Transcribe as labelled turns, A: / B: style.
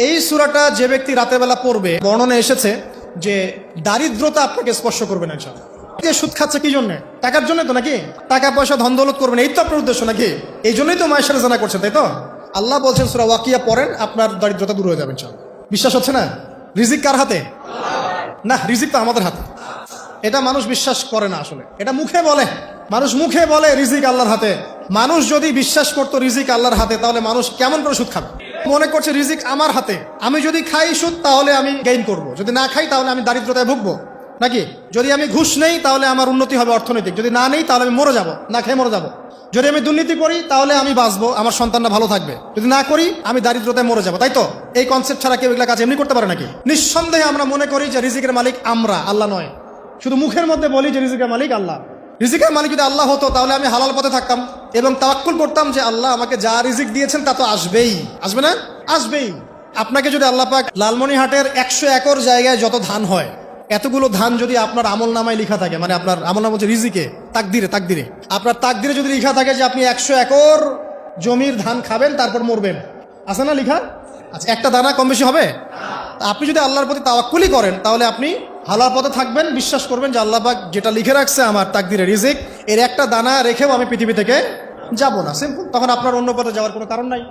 A: এই সূরাটা যে ব্যক্তি রাতের বেলা পড়বে, বর্ণনা এসেছে যে দারিদ্রতা আপনাকে স্পর্শ করবে না ইনশাআল্লাহ। সুদ খাচ্ছে কি জন্য? টাকার জন্য তো নাকি? টাকা পয়সা ধন দৌলত করবেন, এই তো আপনার উদ্দেশ্য নাকি? এই জন্যই তো মায়ের সাথে জানা করছেন, তাই তো? আল্লাহ বলছেন সূরা ওয়াকিয়া পড়েন, আপনার দারিদ্রতা দূর হয়ে যাবে ইনশাআল্লাহ। বিশ্বাস হচ্ছে না? রিজিক কার হাতে? না, রিজিক তো আমাদের হাতে। এটা মানুষ বিশ্বাস করে না আসলে, এটা মুখে বলে। মানুষ মুখে বলে রিজিক আল্লাহর হাতে। মানুষ যদি বিশ্বাস করতো রিজিক আল্লাহর হাতে, তাহলে মানুষ কেমন করে সুদ খাবে? মনে করছে রিজিক আমার হাতে, আমি যদি খাই সুদ তাহলে আমি গেইন করব, যদি না খাই তাহলে আমি দারিদ্রতায় ভুগবো নাকি? যদি আমি ঘুষ নেই তাহলে আমার উন্নতি হবে অর্থনৈতিক, যদি না নেই তাহলে আমি মরে যাব, না খেয়ে মরে যাব। যদি আমি দুর্নীতি করি তাহলে আমি বাঁচবো, আমার সন্তানরা ভালো থাকবে, যদি না করি আমি দারিদ্রতায় মরে যাবো, তাই তো? এই কনসেপ্ট ছাড়া কেউ এগুলা কাজ এমনি করতে পারে নাকি? নিঃসন্দেহে আমরা মনে করি যে রিজিকের মালিক আমরা, আল্লাহ নয়। শুধু মুখের মধ্যে বলি যে রিজিকের মালিক আল্লাহ। রিজিকের মালিক যদি আল্লাহ হতো তাহলে আমি হালাল পথে থাকতাম এবং তাওয়াক্কুল করতাম যে আল্লাহ আমাকে যা রিজিক দিয়েছেন তা তো আসবেই। আসবে না? আসবেই। আপনাকে যদি আল্লাহ পাক লালমনিরহাটের 100 একর জায়গায় যত ধান হয়, এতগুলো ধান যদি আপনার আমল নামায় লিখা থাকে, মানে আপনার আমল নাম হচ্ছে রিজিকে, তাকদিরে আপনার তাকদিরে যদি লিখা থাকে যে আপনি 100 একর জমির ধান খাবেন তারপর মরবেন, আছে না লিখা? আচ্ছা, একটা দানা কম বেশি হবে? আপনি যদি আল্লাহর প্রতি তাওয়াক্কুলই করেন তাহলে আপনি হালাল পথে থাকবেন, বিশ্বাস করবেন যে আল্লাহ পাক যেটা লিখে রাখছে আমার তাকদিরে রিজিক, এর একটা দানা রেখেও আমি পৃথিবী থেকে যাব না, সিম্পল। তখন আপনার অন্য পথে যাওয়ার কোনো কারণ নাই।